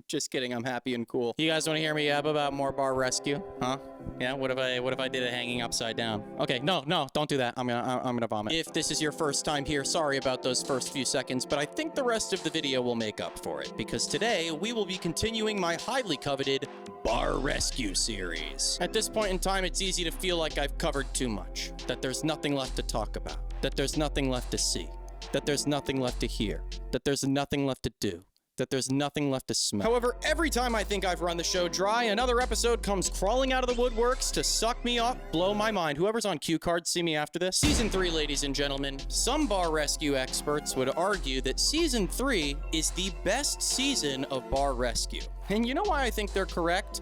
Just kidding, I'm happy and cool. You guys want to hear me yab about more bar rescue? Huh? Yeah, what if I did it hanging upside down? Okay, no, don't do that. I'm gonna vomit. If this is your first time here, sorry about those first few seconds, but I think the rest of the video will make up for it, because today we will be continuing my highly coveted bar rescue series. At this point in time, it's easy to feel like I've covered too much, that there's nothing left to talk about, that there's nothing left to see, that there's nothing left to hear, that there's nothing left to do, that there's nothing left to smell. However, every time I think I've run the show dry, another episode comes crawling out of the woodworks to suck me up, blow my mind. Whoever's on cue cards, see me after this. Season 3, ladies and gentlemen. Some bar rescue experts would argue that Season 3 is the best season of bar rescue. And you know why I think they're correct?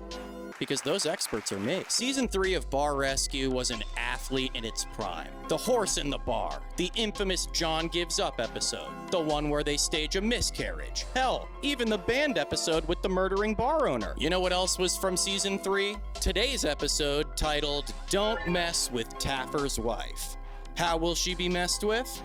Because those experts are me. Season 3 of Bar Rescue was an athlete in its prime. The horse in the bar, the infamous John Gives Up episode, the one where they stage a miscarriage. Hell, even the band episode with the murdering bar owner. You know what else was from Season 3? Today's episode, titled Don't Mess with Taffer's Wife. How will she be messed with?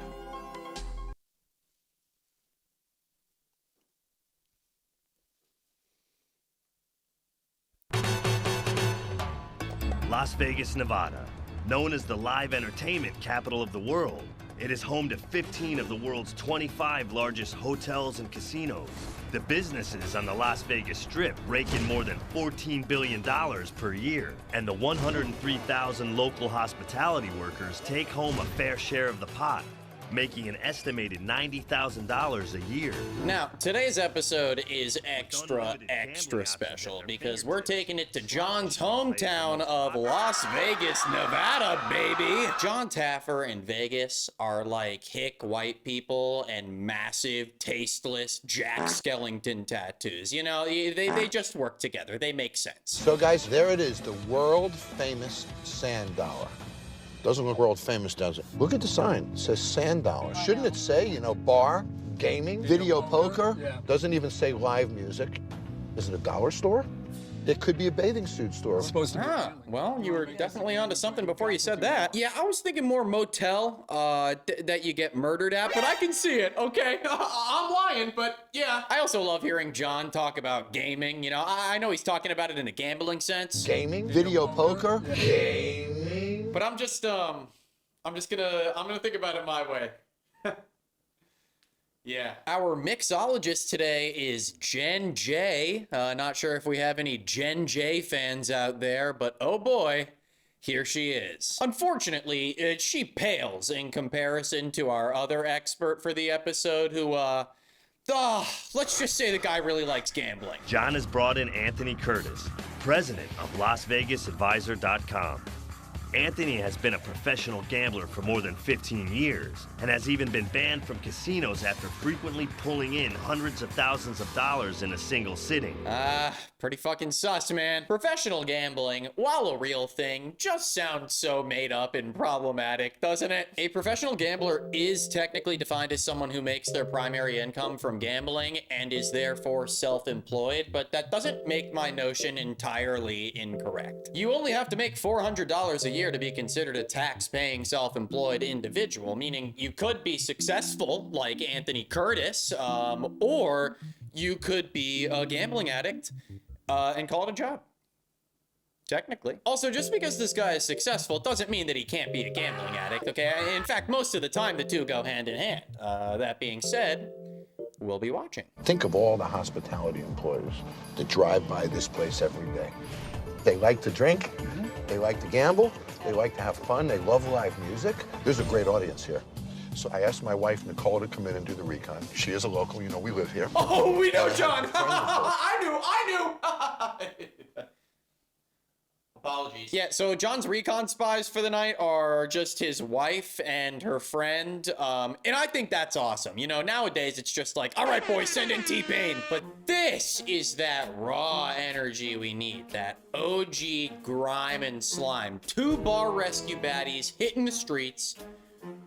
Las Vegas, Nevada. Known as the live entertainment capital of the world, it is home to 15 of the world's 25 largest hotels and casinos. The businesses on the Las Vegas Strip rake in more than $14 billion per year, and the 103,000 local hospitality workers take home a fair share of the pot, making an estimated $90,000 a year. Now, today's episode is extra special because we're taking it to John's hometown of Las Vegas, Nevada, baby. John Taffer and Vegas are like hick white people and massive, tasteless Jack Skellington tattoos. You know, they just work together. They make sense. So, guys, there it is, the world-famous sand dollar. Doesn't look world famous, does it? Look at the sign. It says sand dollar. Shouldn't it say, you know, bar, gaming, video poker? Yeah. Doesn't even say live music. Is it a dollar store? It could be a bathing suit store. It's supposed to be. Ah, well, you were definitely onto something before you said that. Yeah, I was thinking more motel that you get murdered at, but I can see it, okay? I'm lying, but yeah. I also love hearing John talk about gaming. You know, I know he's talking about it in a gambling sense. Gaming? Video poker? Yeah. Gaming? But I'm gonna think about it my way. Yeah. Our mixologist today is Jen J. Not sure if we have any Jen J fans out there, but oh boy, here she is. Unfortunately, she pales in comparison to our other expert for the episode who, let's just say the guy really likes gambling. John has brought in Anthony Curtis, president of LasVegasAdvisor.com. Anthony has been a professional gambler for more than 15 years and has even been banned from casinos after frequently pulling in hundreds of thousands of dollars in a single sitting. Pretty fucking sus, man. Professional gambling, while a real thing, just sounds so made up and problematic, doesn't it? A professional gambler is technically defined as someone who makes their primary income from gambling and is therefore self-employed, but that doesn't make my notion entirely incorrect. You only have to make $400 a year to be considered a tax-paying self-employed individual, meaning you could be successful like Anthony Curtis, or you could be a gambling addict and call it a job. Technically. Also, just because this guy is successful doesn't mean that he can't be a gambling addict, okay? In fact, most of the time the two go hand in hand. That being said, we'll be watching. Think of all the hospitality employees that drive by this place every day. They like to drink, they like to gamble, they like to have fun, they love live music. There's a great audience here. So I asked my wife, Nicole, to come in and do the recon. She is a local, you know, we live here. Oh, we know John! I knew! Apologies. Yeah, so John's recon spies for the night are just his wife and her friend, and I think that's awesome. You know, nowadays it's just like, all right, boys, send in T-Pain. But this is that raw energy we need, that OG grime and slime. 2 bar rescue baddies hitting the streets,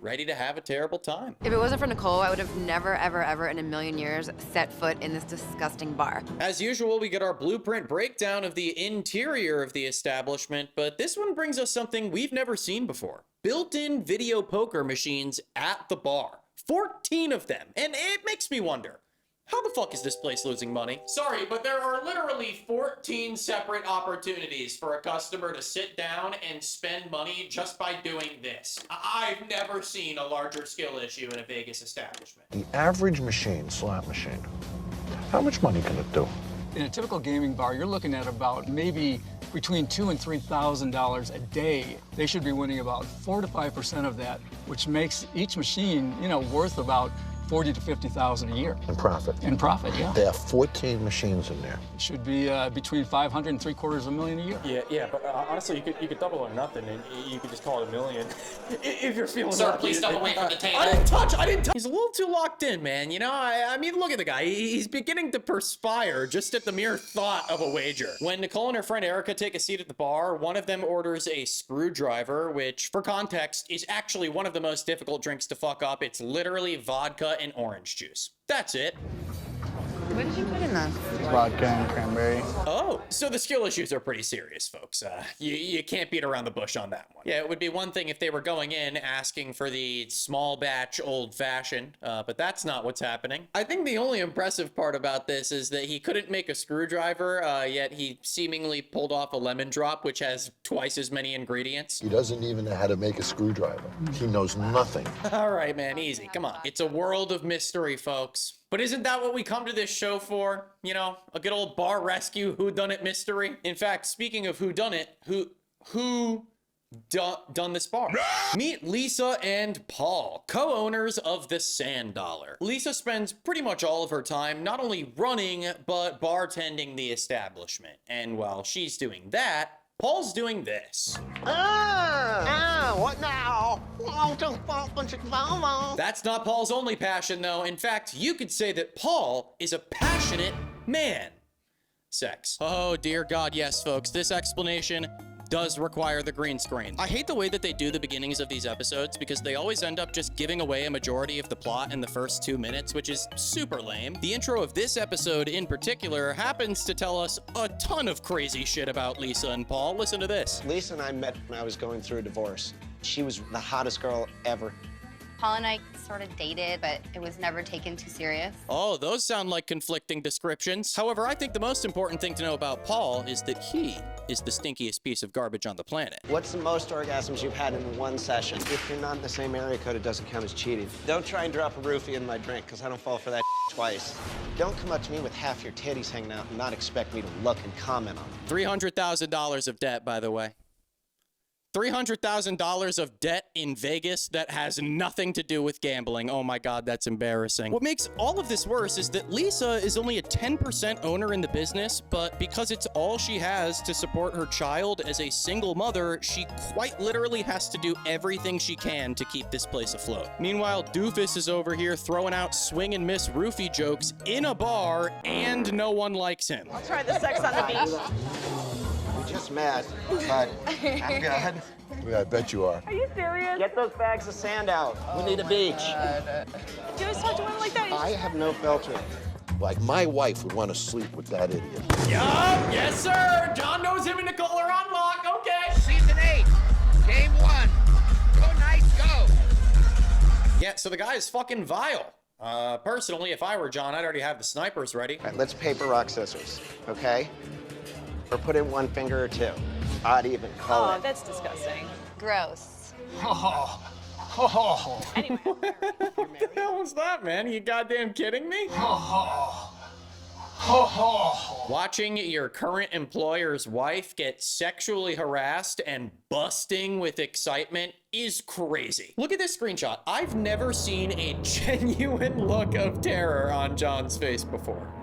ready to have a terrible time. If it wasn't for Nicole, I would have never, ever, ever in a million years set foot in this disgusting bar. As usual, we get our blueprint breakdown of the interior of the establishment, but this one brings us something we've never seen before. Built-in video poker machines at the bar. 14 of them. And it makes me wonder, How the fuck is this place losing money? Sorry, but there are literally 14 separate opportunities for a customer to sit down and spend money just by doing this. I've never seen a larger skill issue in a Vegas establishment. The average machine, slot machine, how much money can it do? In a typical gaming bar, you're looking at about maybe between $2,000 and $3,000 a day. They should be winning about 4 to 5% of that, which makes each machine, worth about $40,000 to $50,000 a year. In profit? In profit, yeah. They have 14 machines in there. It should be between $500,000 and $750,000 a year. Yeah, but honestly, you could double or nothing, and you could just call it $1 million if you're feeling. Sir, please step away from the table. I didn't touch. He's a little too locked in, man. I mean, look at the guy. He's beginning to perspire just at the mere thought of a wager. When Nicole and her friend Erica take a seat at the bar, one of them orders a screwdriver, which, for context, is actually one of the most difficult drinks to fuck up. It's literally vodka and orange juice. That's it. What did you put in this? Vodka and cranberry. Oh, so the skill issues are pretty serious, folks. You can't beat around the bush on that one. Yeah, it would be one thing if they were going in asking for the small batch old fashioned, but that's not what's happening. I think the only impressive part about this is that he couldn't make a screwdriver, yet he seemingly pulled off a lemon drop, which has twice as many ingredients. He doesn't even know how to make a screwdriver. He knows nothing. All right, man, easy. Come on. It's a world of mystery, folks. But isn't that what we come to this show for? A good old bar rescue whodunit mystery? In fact, speaking of whodunit, who done this bar? Meet Lisa and Paul, co-owners of the Sand Dollar. Lisa spends pretty much all of her time not only running, but bartending the establishment. And while she's doing that, Paul's doing this. What now? That's not Paul's only passion, though. In fact, you could say that Paul is a passionate man. Sex. Oh, dear God, yes, folks. This explanation does require the green screen. I hate the way that they do the beginnings of these episodes because they always end up just giving away a majority of the plot in the first 2 minutes, which is super lame. The intro of this episode in particular happens to tell us a ton of crazy shit about Lisa and Paul. Listen to this. Lisa and I met when I was going through a divorce. She was the hottest girl ever. Paul and I sort of dated, but it was never taken too serious. Oh, those sound like conflicting descriptions. However, I think the most important thing to know about Paul is that he is the stinkiest piece of garbage on the planet. What's the most orgasms you've had in one session? If you're not in the same area code, it doesn't count as cheating. Don't try and drop a roofie in my drink, because I don't fall for that twice. Don't come up to me with half your titties hanging out and not expect me to look and comment on them. $300,000 of debt, by the way. $300,000 of debt in Vegas that has nothing to do with gambling. Oh my God, that's embarrassing. What makes all of this worse is that Lisa is only a 10% owner in the business, but because it's all she has to support her child as a single mother, she quite literally has to do everything she can to keep this place afloat. Meanwhile, Doofus is over here throwing out swing and miss roofie jokes in a bar, and no one likes him. I'll try the sex on the beach. Just mad, but I'm good. Yeah, I bet you are. Are you serious? Get those bags of sand out. We need a beach. Do you always talk to women like that? I have no filter. Like, my wife would want to sleep with that idiot. Yup, yes sir. John knows him and Nicole are on lock. Okay. Season 8, Game 1. Go nice, go. Yeah, so the guy is fucking vile. Personally, if I were John, I'd already have the snipers ready. All right, let's paper, rock, scissors, okay? Or put in one finger or two. Odd even, call it. That's disgusting. Gross. Anyway. What the hell was that, man? Are you goddamn kidding me? Watching your current employer's wife get sexually harassed and busting with excitement is crazy. Look at this screenshot. I've never seen a genuine look of terror on John's face before.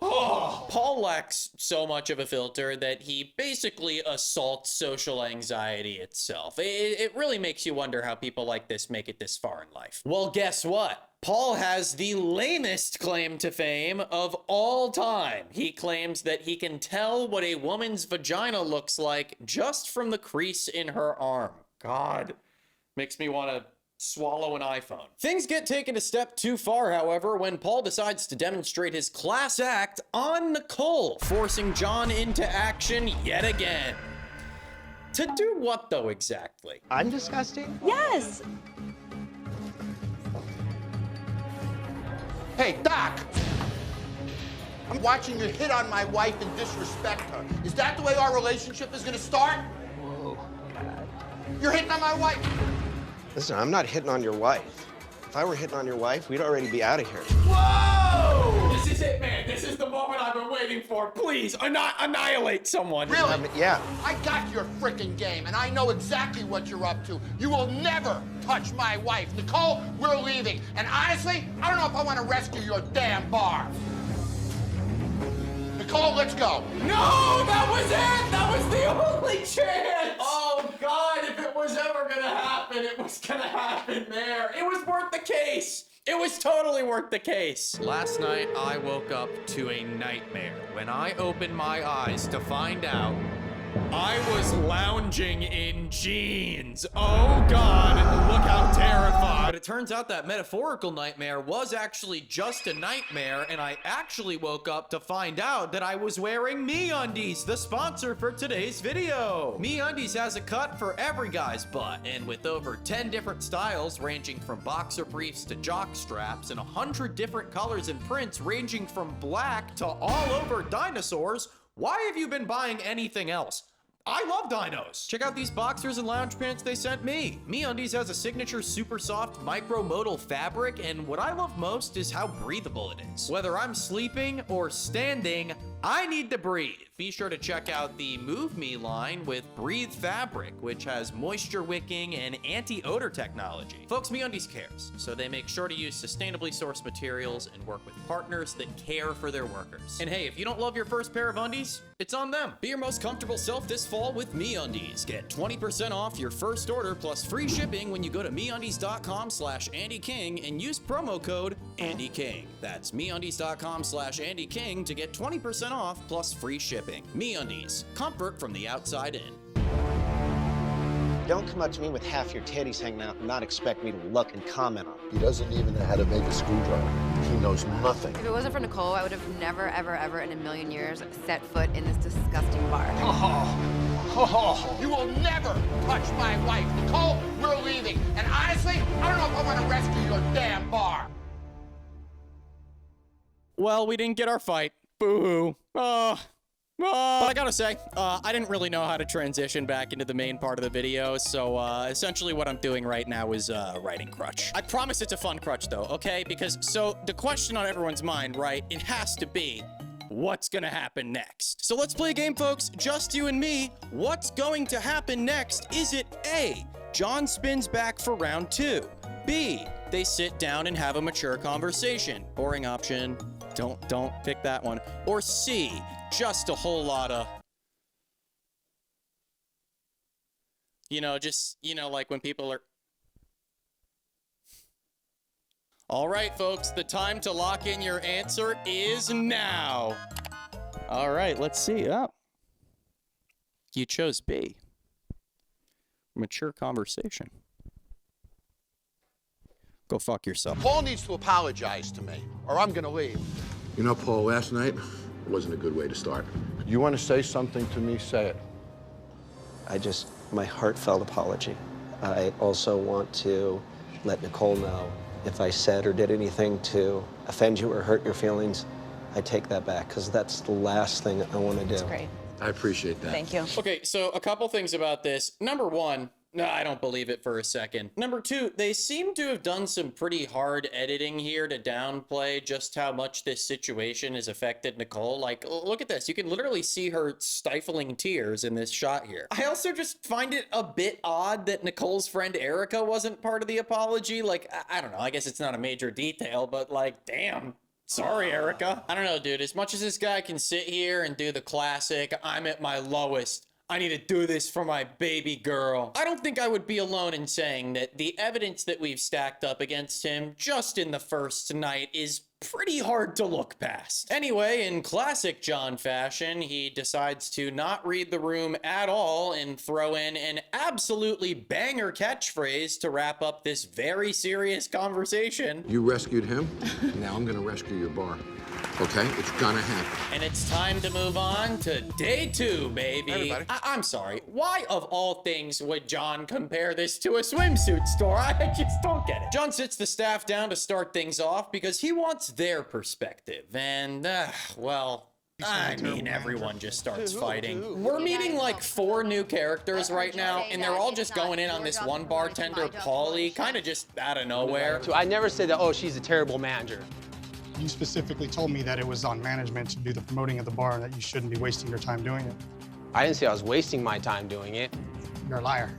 Paul lacks so much of a filter that he basically assaults social anxiety itself. It really makes you wonder how people like this make it this far in life. Well, guess what? Paul has the lamest claim to fame of all time. He claims that he can tell what a woman's vagina looks like just from the crease in her arm. God, makes me want to swallow an iPhone. Things get taken a step too far, however, when Paul decides to demonstrate his class act on Nicole, forcing John into action yet again. To do what, though, exactly? I'm disgusting? Yes. Hey, Doc! I'm watching you hit on my wife and disrespect her. Is that the way our relationship is gonna start? Whoa. You're hitting on my wife. Listen, I'm not hitting on your wife. If I were hitting on your wife, we'd already be out of here. Whoa! This is it, man. This is the moment I've been waiting for. Please, annihilate someone. Really? Yeah. I got your freaking game, and I know exactly what you're up to. You will never touch my wife. Nicole, we're leaving. And honestly, I don't know if I want to rescue your damn bar. Nicole, let's go. No, that was it. That was the only chance. Oh, God, if it was ever going to happen, it was going to happen there. It was worth the case. It was totally worth the case. Last night, I woke up to a nightmare when I opened my eyes to find out I was lounging in jeans. Oh, God, look how terrified. But it turns out that metaphorical nightmare was actually just a nightmare, and I actually woke up to find out that I was wearing MeUndies, the sponsor for today's video. MeUndies has a cut for every guy's butt, and with over 10 different styles ranging from boxer briefs to jock straps and 100 different colors and prints ranging from black to all over dinosaurs, why have you been buying anything else? I love dinos. Check out these boxers and lounge pants they sent me. MeUndies has a signature super soft micro-modal fabric, and what I love most is how breathable it is. Whether I'm sleeping or standing, I need to breathe. Be sure to check out the Move Me line with Breathe Fabric, which has moisture wicking and anti-odor technology. Folks, MeUndies cares, so they make sure to use sustainably sourced materials and work with partners that care for their workers. And hey, if you don't love your first pair of undies, it's on them. Be your most comfortable self this fall with MeUndies. Get 20% off your first order plus free shipping when you go to MeUndies.com/AndyKing and use promo code AndyKing. That's MeUndies.com/AndyKing to get 20% off plus free shipping. MeUndies, comfort from the outside in. Don't come up to me with half your titties hanging out and not expect me to look and comment on it. He doesn't even know how to make a screwdriver. He knows nothing. If it wasn't for Nicole, I would have never, ever, ever in a million years set foot in this disgusting bar. You will never touch my wife. Nicole, we're leaving. And honestly, I don't know if I want to rescue your damn bar. Well, we didn't get our fight. Boo-hoo. But I gotta say, I didn't really know how to transition back into the main part of the video, so essentially what I'm doing right now is writing crutch. I promise it's a fun crutch though, okay? Because, so, the question on everyone's mind, right, it has to be, what's gonna happen next? So let's play a game, folks, just you and me. What's going to happen next? Is it A, John spins back for round 2? B, they sit down and have a mature conversation? Boring option. Don't pick that one. Or C, just a whole lot of, like when people are. All right, folks, the time to lock in your answer is now. All right, let's see. Oh, you chose B. Mature conversation. Go fuck yourself. Paul needs to apologize to me, or I'm gonna leave. You know, Paul, last night wasn't a good way to start. You want to say something to me? Say it. My heartfelt apology. I also want to let Nicole know if I said or did anything to offend you or hurt your feelings, I take that back, because that's the last thing I want to do. That's great. I appreciate that. Thank you. Okay, so a couple things about this. Number one, no, I don't believe it for a second. Number two, they seem to have done some pretty hard editing here to downplay just how much this situation has affected Nicole. Like, look at this. You can literally see her stifling tears in this shot here. I also just find it a bit odd that Nicole's friend Erica wasn't part of the apology. Like, I don't know. I guess it's not a major detail, but like, damn. Sorry, Erica. I don't know, dude. As much as this guy can sit here and do the classic, I'm at my lowest, I need to do this for my baby girl, I don't think I would be alone in saying that the evidence that we've stacked up against him just in the first night is pretty hard to look past. Anyway, in classic John fashion, he decides to not read the room at all and throw in an absolutely banger catchphrase to wrap up this very serious conversation. You rescued him. Now I'm gonna rescue your bar. Okay? It's gonna happen. And it's time to move on to day 2, baby. Everybody. I'm sorry. Why, of all things, would John compare this to a swimsuit store? I just don't get it. John sits the staff down to start things off because he wants what's their perspective? And, well, I mean, everyone just starts fighting. We're meeting like 4 new characters right now, and they're all just going in on this one bartender, Paulie, kind of just out of nowhere. So I never said that, oh, she's a terrible manager. You specifically told me that it was on management to do the promoting at the bar and that you shouldn't be wasting your time doing it. I didn't say I was wasting my time doing it. You're a liar.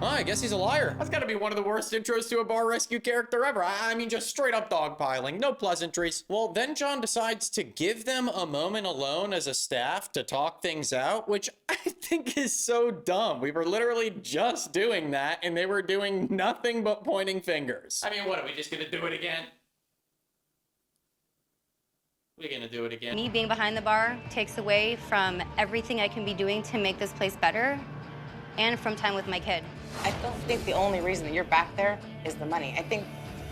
Oh, I guess he's a liar. That's gotta be one of the worst intros to a bar rescue character ever. I mean, just straight up dogpiling, no pleasantries. Well, then John decides to give them a moment alone as a staff to talk things out, which I think is so dumb. We were literally just doing that, and they were doing nothing but pointing fingers. I mean, what, are we just gonna do it again? We're gonna do it again. Me being behind the bar takes away from everything I can be doing to make this place better and from time with my kid. I don't think the only reason that you're back there is the money. I think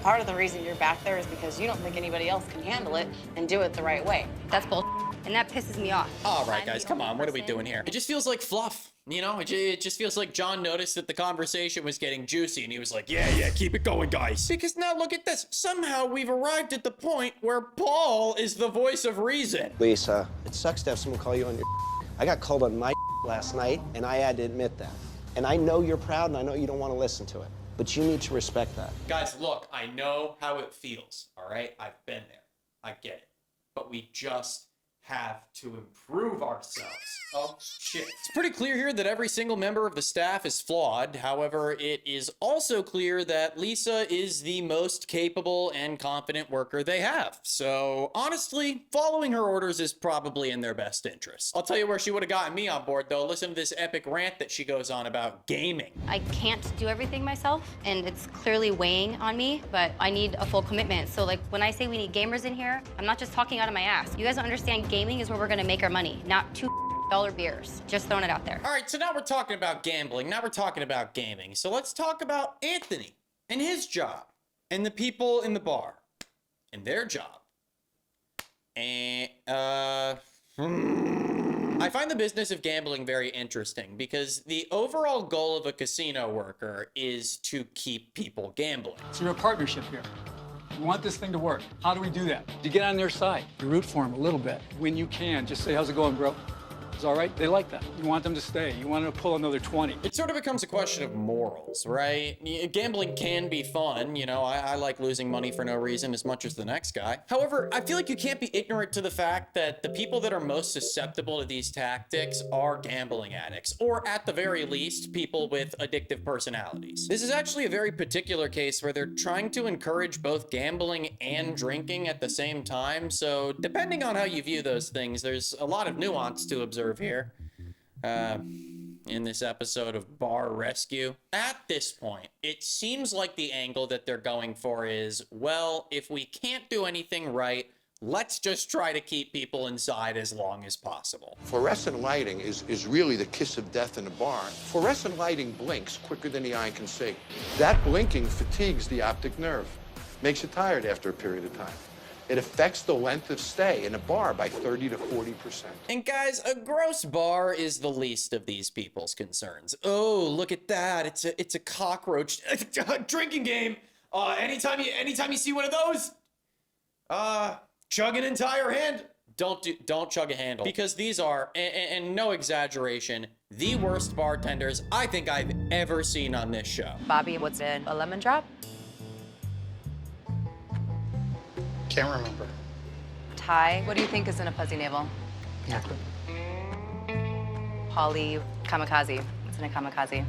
part of the reason you're back there is because you don't think anybody else can handle it and do it the right way. That's bull, and that pisses me off. All right, guys, come on. What are we doing here? It just feels like fluff. You know, it just feels like John noticed that the conversation was getting juicy, and he was like, yeah, keep it going, guys. Because now look at this. Somehow we've arrived at the point where Paul is the voice of reason. Lisa, it sucks to have someone call you on your I got called on my last night, and I had to admit that. And I know you're proud, and I know you don't want to listen to it. But you need to respect that. Guys, look, I know how it feels, all right? I've been there. I get it. But we just have to improve ourselves. Oh, shit. It's pretty clear here that every single member of the staff is flawed. However, it is also clear that Lisa is the most capable and confident worker they have. So, honestly, following her orders is probably in their best interest. I'll tell you where she would have gotten me on board, though. Listen to this epic rant that she goes on about gaming. I can't do everything myself, and it's clearly weighing on me, but I need a full commitment. So, like, when I say we need gamers in here, I'm not just talking out of my ass. You guys don't understand gaming is where we're gonna make our money, not $2 beers. Just throwing it out there. All right, so now we're talking about gambling. Now we're talking about gaming. So let's talk about Anthony and his job and the people in the bar and their job. And, I find the business of gambling very interesting because the overall goal of a casino worker is to keep people gambling. So you're a partnership here. We want this thing to work. How do we do that? You get on their side. You root for them a little bit. When you can, just say, how's it going, bro? It's all right. They like that. You want them to stay. You want them to pull another 20. It sort of becomes a question of morals, right? Gambling can be fun. You know, I like losing money for no reason as much as the next guy. However, I feel like you can't be ignorant to the fact that the people that are most susceptible to these tactics are gambling addicts, or at the very least, people with addictive personalities. This is actually a very particular case where they're trying to encourage both gambling and drinking at the same time. So depending on how you view those things, there's a lot of nuance to observe here in this episode of Bar Rescue. At this point, it seems like the angle that they're going for is, well, if we can't do anything right, let's just try to keep people inside as long as possible. Fluorescent lighting is really the kiss of death in a bar. Fluorescent lighting blinks quicker than the eye can see. That blinking fatigues the optic nerve, makes you tired after a period of time. It affects the length of stay in a bar by 30 to 40%. And guys, a gross bar is the least of these people's concerns. Oh, look at that. It's a cockroach drinking game. Anytime you see one of those, chug an entire hand. Don't chug a handle, because these are, and no exaggeration, the worst bartenders I think I've ever seen on this show. Bobby, what's in a lemon drop? Can't remember. Ty, what do you think is in a fuzzy navel? Exactly. Polly, kamikaze. What's in a kamikaze?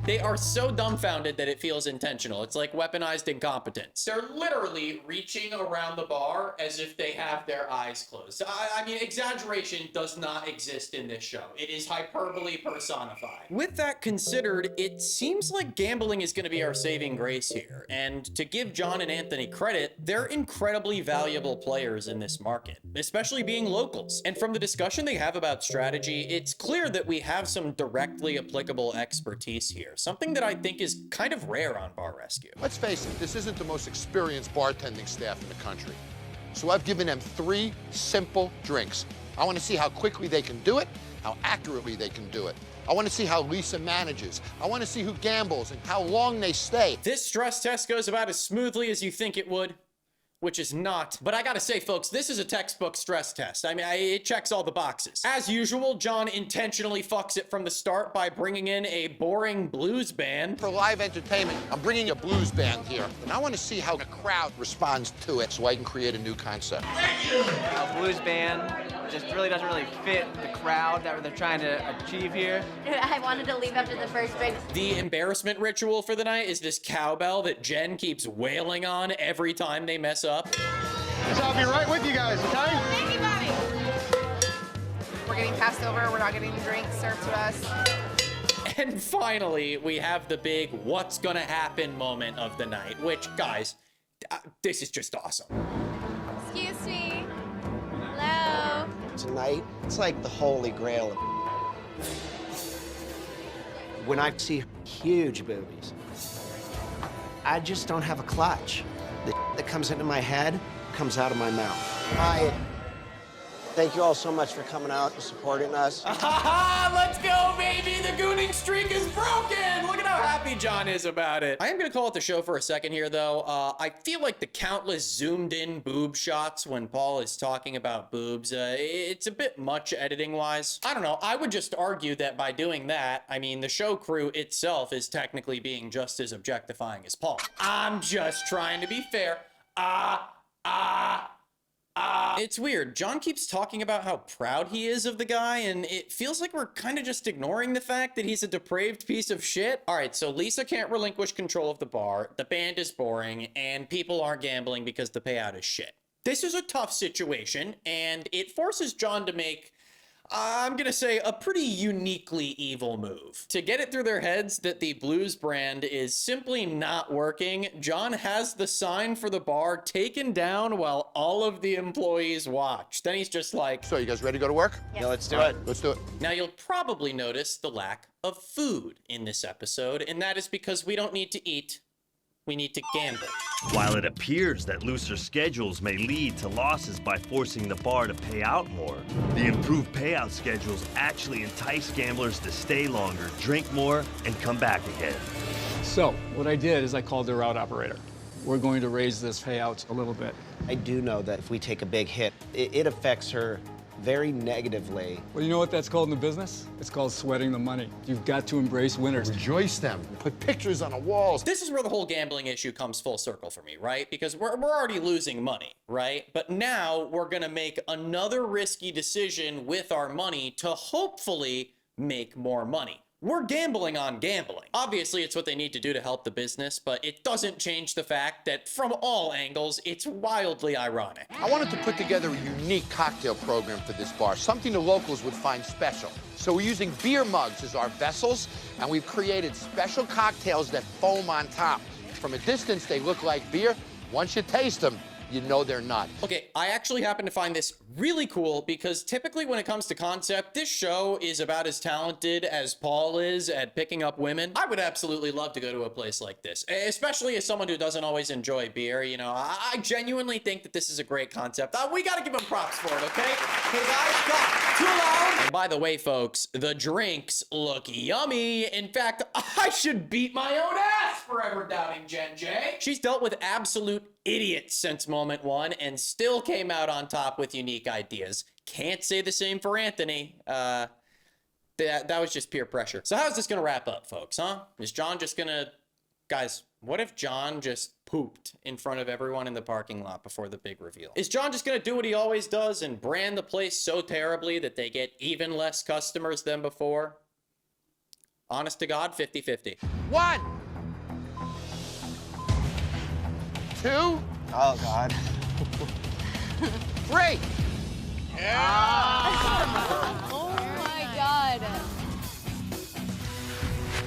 They are so dumbfounded that it feels intentional. It's like weaponized incompetence. They're literally reaching around the bar as if they have their eyes closed. I mean, exaggeration does not exist in this show. It is hyperbole personified. With that considered, it seems like gambling is going to be our saving grace here. And to give John and Anthony credit, they're incredibly valuable players in this market, especially being locals. And from the discussion they have about strategy, it's clear that we have some directly applicable expertise here. Something that I think is kind of rare on Bar Rescue. Let's face it, this isn't the most experienced bartending staff in the country. So I've given them 3 simple drinks. I want to see how quickly they can do it, how accurately they can do it. I want to see how Lisa manages. I want to see who gambles and how long they stay. This stress test goes about as smoothly as you think it would. which is not. But I gotta say, folks, this is a textbook stress test. I mean, it checks all the boxes. As usual, John intentionally fucks it from the start by bringing in a boring blues band. For live entertainment, I'm bringing a blues band here, and I want to see how the crowd responds to it so I can create a new concept. A blues band just really doesn't really fit the crowd that they're trying to achieve here. I wanted to leave after the first drink. The embarrassment ritual for the night is this cowbell that Jen keeps wailing on every time they mess up. So I'll be right with you guys, okay? Thank you, buddy. We're getting passed over. We're not getting drinks served to us. And finally, we have the big what's gonna happen moment of the night, which, guys, this is just awesome. Excuse me. Hello. Tonight, it's like the holy grail. When I see huge boobies, I just don't have a clutch. The that comes into my head comes out of my mouth. Thank you all so much for coming out and supporting us. Let's go, baby! The gooning streak is broken! Look at how happy John is about it. I am gonna call it the show for a second here, though. I feel like the countless zoomed-in boob shots when Paul is talking about boobs, it's a bit much editing-wise. I don't know, I would just argue that by doing that, I mean, the show crew itself is technically being just as objectifying as Paul. I'm just trying to be fair. It's weird. John keeps talking about how proud he is of the guy, and it feels like we're kind of just ignoring the fact that he's a depraved piece of shit. All right, so Lisa can't relinquish control of the bar, the band is boring, and people aren't gambling because the payout is shit. This is a tough situation, and it forces John to make, I'm gonna say, a pretty uniquely evil move. To get it through their heads that the blues brand is simply not working, John has the sign for the bar taken down while all of the employees watch. Then he's just like, So you guys ready to go to work? Yeah, let's do it. Let's do it. Now you'll probably notice the lack of food in this episode, and that is because we don't need to eat, we need to gamble. While it appears that looser schedules may lead to losses by forcing the bar to pay out more, the improved payout schedules actually entice gamblers to stay longer, drink more, and come back again. So what I did is I called the route operator. We're going to raise this payout a little bit. I do know that if we take a big hit, it affects her very negatively. Well, you know what that's called in the business? It's called sweating the money. You've got to embrace winners. Rejoice them. Put pictures on the walls. This is where the whole gambling issue comes full circle for me, right? Because we're already losing money, right? But now we're gonna make another risky decision with our money to hopefully make more money. We're gambling on gambling. Obviously, it's what they need to do to help the business, but it doesn't change the fact that from all angles, it's wildly ironic. I wanted to put together a unique cocktail program for this bar, something the locals would find special. So we're using beer mugs as our vessels, and we've created special cocktails that foam on top. From a distance, they look like beer. Once you taste them, you know they're not. Okay, I actually happen to find this really cool because typically when it comes to concept, this show is about as talented as Paul is at picking up women. I would absolutely love to go to a place like this, especially as someone who doesn't always enjoy beer. You know, I genuinely think that this is a great concept. We gotta give him props for it, okay? Hey guys, stop. Too loud. And by the way, folks, the drinks look yummy. In fact, I should beat my own ass for ever doubting Jen J. She's dealt with absolute idiots since moment one and still came out on top with unique ideas. Can't say the same for Anthony. That was just peer pressure. So how's this gonna wrap up, folks, huh? Is John just gonna... Guys, what if John just pooped in front of everyone in the parking lot before the big reveal? Is John just gonna do what he always does and brand the place so terribly that they get even less customers than before? Honest to God, 50-50. 1, 2, Oh, God. 3. Oh my God.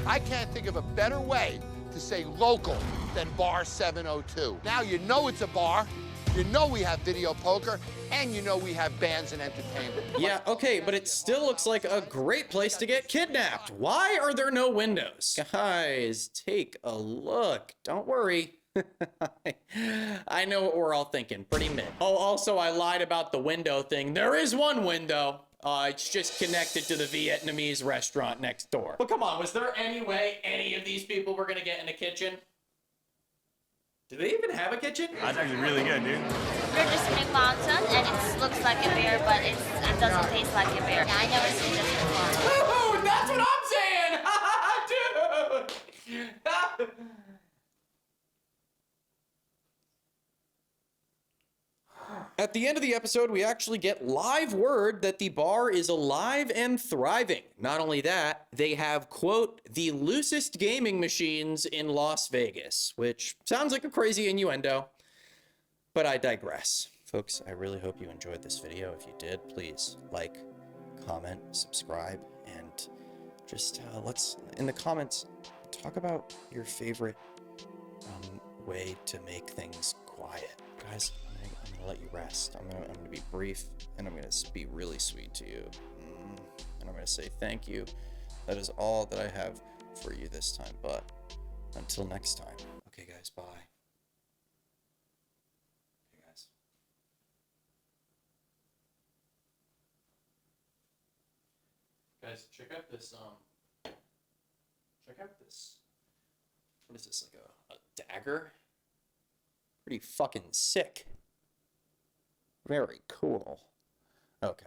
I can't think of a better way to say local than Bar 702. Now you know it's a bar, you know we have video poker, and you know we have bands and entertainment. Yeah, okay, but it still looks like a great place to get kidnapped. Why are there no windows? Guys, take a look. Don't worry. I know what we're all thinking. Pretty mid. Oh, also, I lied about the window thing. There is one window. It's just connected to the Vietnamese restaurant next door. But come on, was there any way any of these people were gonna get in the kitchen? Do they even have a kitchen? That's actually really good, dude. Burger Spring Mountain, and it looks like a bear, but it doesn't taste like a bear. I never seen this before. Dude, that's what I'm saying! Dude! At the end of the episode, we actually get live word that the bar is alive and thriving. Not only that, they have, quote, the loosest gaming machines in Las Vegas, which sounds like a crazy innuendo, but I digress. Folks, I really hope you enjoyed this video. If you did, please like, comment, subscribe, and just let's, in the comments, talk about your favorite way to make things quiet. Guys, I'm gonna let you rest. I'm gonna be brief, and I'm gonna be really sweet to you. And I'm gonna say thank you. That is all that I have for you this time, but until next time. Okay, guys, bye. Okay, guys. Guys, check out this, what is this, like a dagger? Pretty fucking sick. Very cool. Okay.